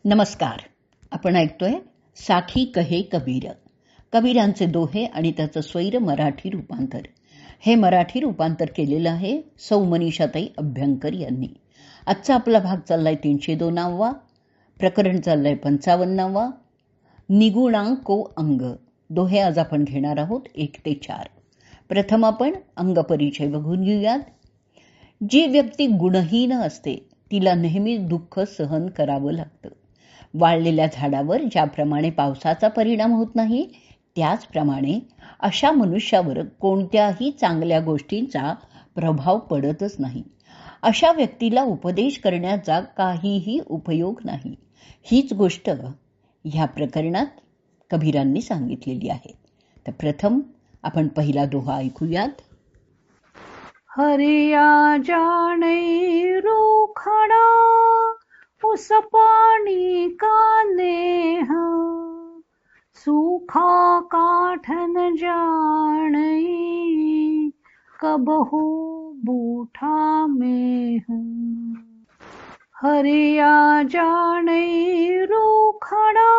नमस्कार. आपण ऐकतोय साखी कहे कबीर, कबीरांचे दोहे आणि त्याचं स्वैर मराठी रूपांतर. हे मराठी रूपांतर केलेलं आहे सौ मनीषाताई अभ्यंकर यांनी. आजचा आपला भाग चाललाय 302वा, प्रकरण चाललंय 55वा. निगुणांको अंग. दोहे आज आपण घेणार आहोत 1 ते 4. प्रथम आपण अंगपरिचय बघून घेऊयात. जी व्यक्ती गुणहीन असते तिला नेहमी दुःख सहन करावं लागतं. वाळलेल्या झाडावर ज्याप्रमाणे पावसाचा परिणाम होत नाही, त्याचप्रमाणे अशा मनुष्यावर कोणत्याही चांगल्या गोष्टींचा प्रभाव पडतच नाही. अशा व्यक्तीला उपदेश करण्याचा काहीही उपयोग नाही. हीच गोष्ट ह्या प्रकरणात कबीरांनी सांगितलेली आहे. तर प्रथम आपण पहिला दोहा ऐकूयात. हरिया जाने रूखड़ा उस पानी का नेह, सूखा काठ न जाने कबहू बूठा मेह. हरिया जाने रूखड़ा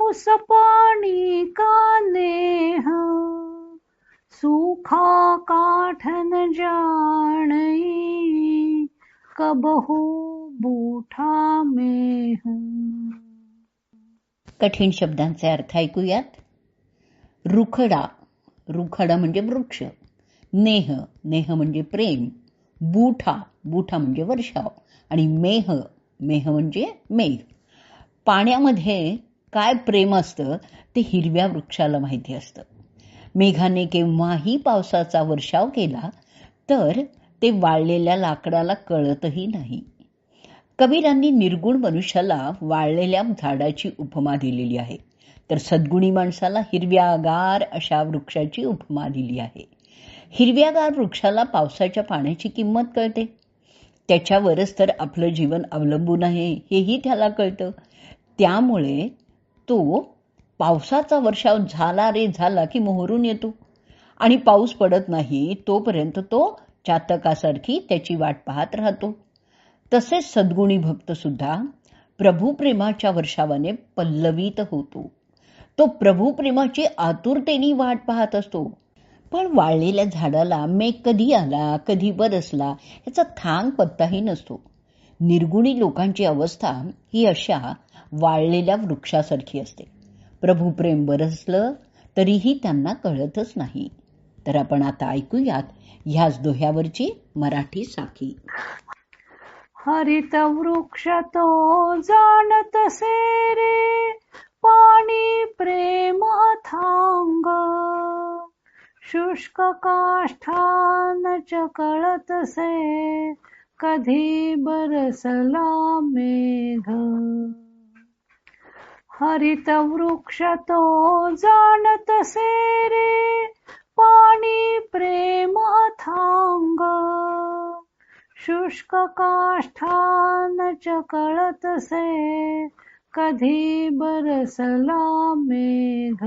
उस पानी का नेह, सूखा काठ न जाने कबहू बूठा मेह. कठीण शब्दांचे अर्थ ऐकूयात. रुखडा, रुखडा म्हणजे वृक्ष. नेह, नेह म्हणजे प्रेम. बूठा, बूठा म्हणजे वर्षाव. आणि मेह, मेह म्हणजे मेघ. पाण्यामध्ये काय प्रेम असतं ते हिरव्या वृक्षाला माहिती असतं. मेघाने केव्हाही पावसाचा वर्षाव केला तर ते वाळलेल्या लाकडाला कळतही नाही. कबीरांनी निर्गुण मनुष्याला वाळलेल्या झाडाची उपमा दिलेली आहे, तर सद्गुणी माणसाला हिरव्यागार अशा वृक्षाची उपमा दिली आहे. हिरव्यागार वृक्षाला पावसाच्या पाण्याची किंमत कळते. त्याच्यावरच तर आपलं जीवन अवलंबून आहे हेही त्याला कळतं. त्यामुळे तो पावसाचा वर्षाव झाला रे झाला की मोहरून येतो आणि पाऊस पडत नाही तोपर्यंत तो चातकासारखी त्याची वाट पाहत राहतो. तसेच सद्गुणी भक्त सुद्धा प्रभुप्रेमाच्या वर्षावाने पल्लवित होतो. तो प्रभुप्रेमाची आतुरतेने वाट पाहत असतो. पण वाळलेल्या झाडाला मेघ कधी आला कधी बरसला याचा थांग पत्ताही नसतो. निर्गुणी लोकांची अवस्था ही अशा वाळलेल्या वृक्षासारखी असते. प्रभुप्रेम बरसलं तरीही त्यांना कळतच नाही. तर आपण आता ऐकूयात ह्याच दोह्यावरची मराठी साखी. हरित वृक्ष तो जाणत से रे, पाणी प्रेम अथांग. शुष्क काष्ठा न कळत से, कधी बरसला मेघ. हरित वृक्ष तो जाणत से रे, पाणी प्रेम अथांग. शुष्क काष्ठा न कळत से, कधी बरसला मेघ.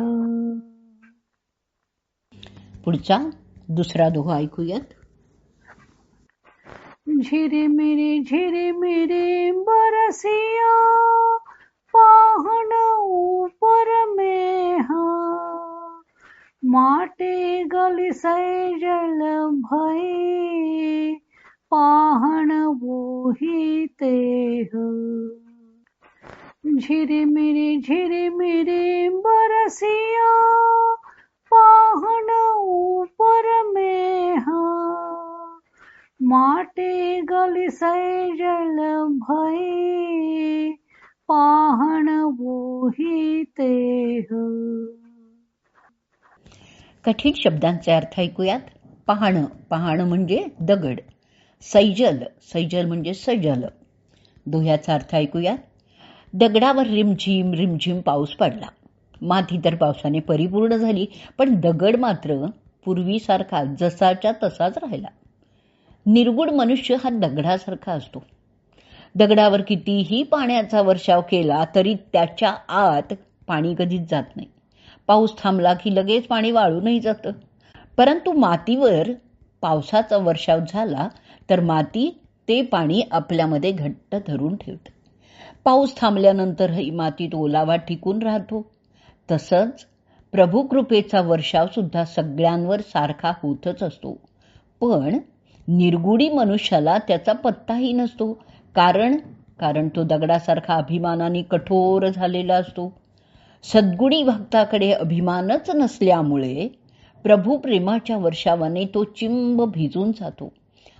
पुढचा दुसरा दोहा ऐकूयात. झिरिमिरी बरसिया, पाहण ऊपर मेह. माटे गलिसै जल भई, पाहण वोही तेह. झिरिमिरी बरसिया, पाहण ऊपर मेह. माटे गलिसै जल भई, पाहण वोही तेह. कठीण शब्दांचे अर्थ ऐकूयात. पहाणं, पहाणं म्हणजे दगड. सैजल, सैजल म्हणजे सजल. दोह्याचा अर्थ ऐकूयात. दगडावर रिमझिम रिमझिम पाऊस पडला. माती तर पावसाने परिपूर्ण झाली, पण दगड मात्र पूर्वीसारखा जसाच्या तसाच राहिला. निर्गुण मनुष्य हा दगडासारखा असतो. दगडावर कितीही पाण्याचा वर्षाव केला तरी त्याच्या आत पाणी कधीच जात नाही. पाऊस थांबला की लगेच पाणी वाळूनही जातं. परंतु मातीवर पावसाचा वर्षाव झाला तर माती ते पाणी आपल्यामध्ये घट्ट धरून ठेवते. पाऊस थांबल्यानंतरही मातीत ओलावा टिकून राहतो, तसंच प्रभू कृपेचा वर्षाव सुद्धा सगळ्यांवर सारखा होतच असतो. पण निर्गुणी मनुष्याला त्याचा पत्ताही नसतो, कारण तो दगडासारखा अभिमानाने कठोर झालेला असतो. सद्गुणी भक्ताकडे अभिमानच नसल्यामुळे प्रभू प्रेमाच्या वर्षावाने तो चिंब भिजून जातो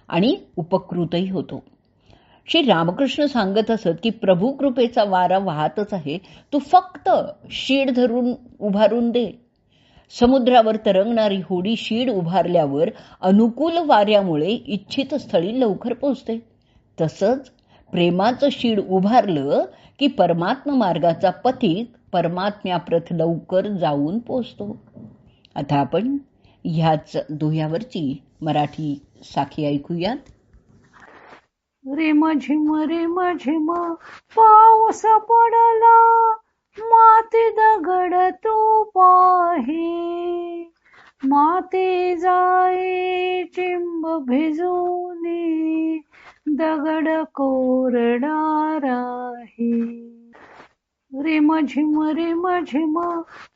आणि उपकृतही होतो. श्री रामकृष्ण सांगत असत की प्रभू कृपेचा वारा वाहतच आहे, तू फक्त शीड धरून उभारून दे. समुद्रावर तरंगणारी होडी शीड उभारल्यावर अनुकूल वाऱ्यामुळे इच्छित स्थळी लवकर पोचते. तसंच प्रेमाचं शीड उभारलं की परमात्मा मार्गाचा पथिक परमात्म्याप्रत लवकर जाऊन पोचतो. आता आपण ह्याच दोह्यावरची मराठी साखी ऐकूयात. रिम झिम पाऊस पडला, माती दगड तू पाही, माती जाई चिंब भिजूनी, दगड कोरडा राही. रिम झिम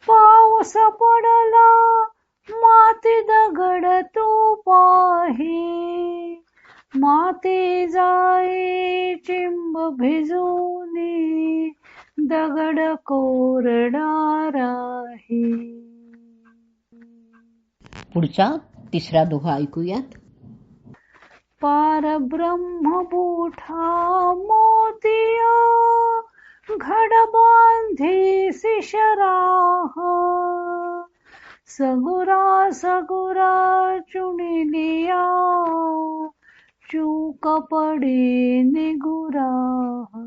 पाऊस पडला, माती दगड तू पाही, माती जाई चिंब भिजूनी, दगड कोरडा राही. पुढचा तिसरा दोहा ऐकूयात. पारब्रह्म बूठा मोतिया, घड बांधी शिशराह, सगुरा चुनिलिया, चूक पडी निगुराह.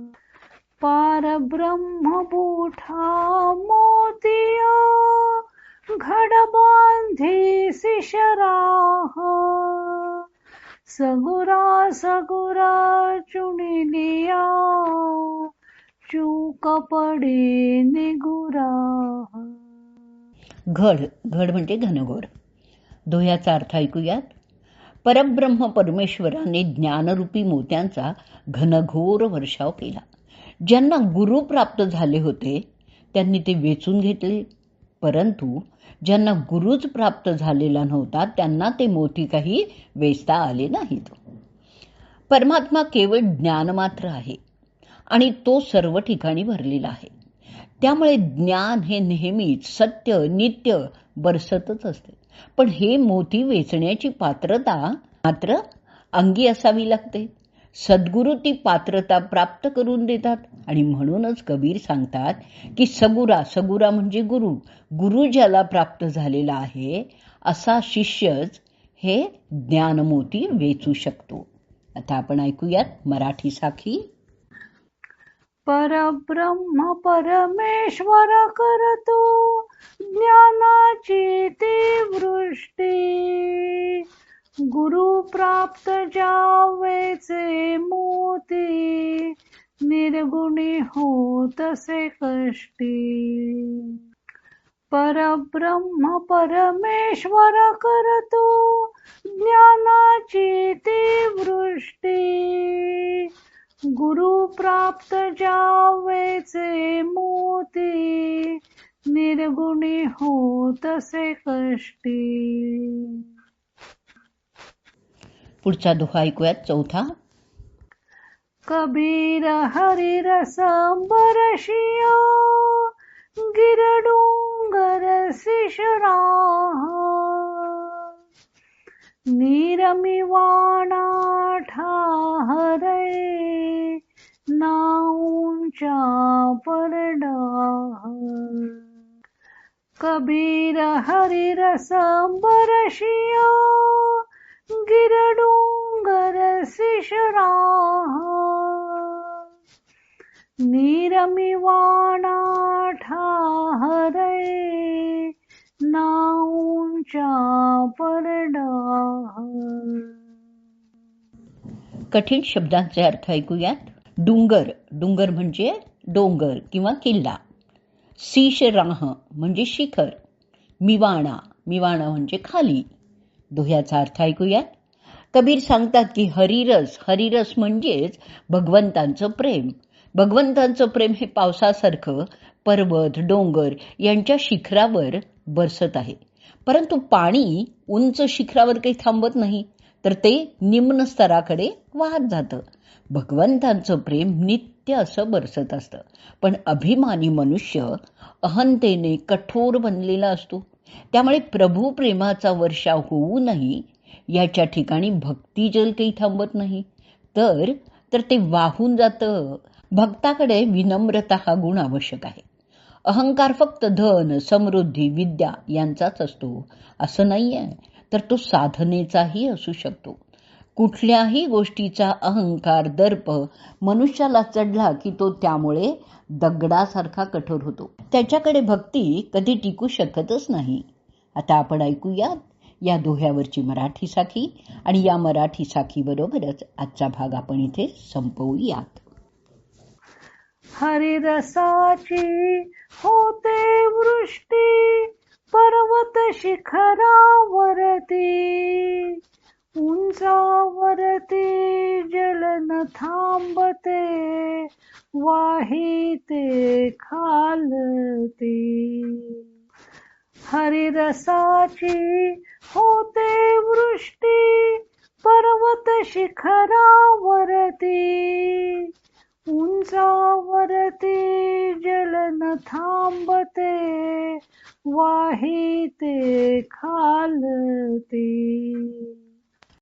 पारब्रह्म बूठा मोतिया, घड बांधी शिशराह, सगुरा चुनिलिया, चूक पडी निगुराह. घड म्हणजे घनघोर. दोह्याचा अर्थ ऐकूयात. परब्रह्म परमेश्वराने ज्ञानरूपी मोत्यांचा घनघोर वर्षाव केला. ज्यांना गुरु प्राप्त झाले होते त्यांनी ते वेचून घेतले, परंतु ज्यांना गुरुच प्राप्त झालेला नव्हता त्यांना ते मोती काही वेचता आले नाहीत. परमात्मा केवळ ज्ञान मात्र आहे आणि तो सर्व ठिकाणी भरलेला आहे. त्यामुळे ज्ञान हे नेहमीच सत्य नित्य बरसतच असते. पण हे मोती वेचण्याची पात्रता मात्र अंगी असावी लागते. सद्गुरू ती पात्रता प्राप्त करून देतात आणि म्हणूनच कबीर सांगतात की सगुरा म्हणजे गुरु ज्याला प्राप्त झालेला आहे असा शिष्यच हे ज्ञानमोती वेचू शकतो. आता आपण ऐकूयात मराठी साखी. परब्रह्म परमेश्वर करतो, ज्ञानाची ती वृष्टी, गुरु प्राप्त जावेचे मोती, निर्गुणी होतसे कष्टी. परब्रह्म परमेश्वर करतो, ज्ञानाची ती वृष्टी, गुरु प्राप्त जावेचे मोती, निर्गुणी होतसे कष्टी. पुढचा दोहा ऐकूयात चौथा. कबीर हरी रस बरशिया, गिर डोंगर शिशराह, नीरमिवाणा ठाहरे, नाऊंचा परडाह. कबीर हरी रस बरशिया, गिर डोंगर शिशराह, नीरमिवाणा ठाहरे, नाऊंचा परडाह. कठीण शब्दांचे अर्थ ऐकूयात. डुंगर म्हणजे डोंगर किंवा किल्ला. शिशराह म्हणजे शिखर. मिवाणा म्हणजे खाली. दोह्याचा अर्थ ऐकूयात. कबीर सांगतात की हरिरस म्हणजेच भगवंतांचं प्रेम. भगवंतांचं प्रेम हे पावसासारखं पर्वत डोंगर यांच्या शिखरावर बरसत आहे, परंतु पाणी उंच शिखरावर काही थांबत नाही, तर ते निम्न स्तराकडे वाहत जातं. भगवंतांचं प्रेम नित्य असं बरसत असतं, पण अभिमानी मनुष्य अहंतेने कठोर बनलेला असतो. त्यामुळे प्रभू प्रेमाचा वर्षाव होऊनही याच्या ठिकाणी भक्तिजल काही थांबत नाही, तर तर ते वाहून जातं. भक्ताकडे विनम्रता हा गुण आवश्यक आहे. अहंकार फक्त धन समृद्धी विद्या यांचाच असतो असं नाहीये, तर तो साधनेचाही असू शकतो. कुठल्याही गोष्टीचा अहंकार दर्प मनुष्याला चढला की तो त्यामुळे दगडासारखा कठोर होतो. त्याच्याकडे भक्ती कधी टिकू शकतच नाही. आता आपण ऐकूयात या दोह्यावरची मराठी साखी, आणि या मराठी साखी बरोबरच आजचा भाग आपण इथे संपवूयात. हरिरसाची होते वृष्टी पर्वत शिखरावरती, उंचावरती जल न थांबते वाहिते खालती. हरिरसाची होते वृष्टी पर्वत शिखरावरती, उंचावरती जल न थांबते वाहिते खालती.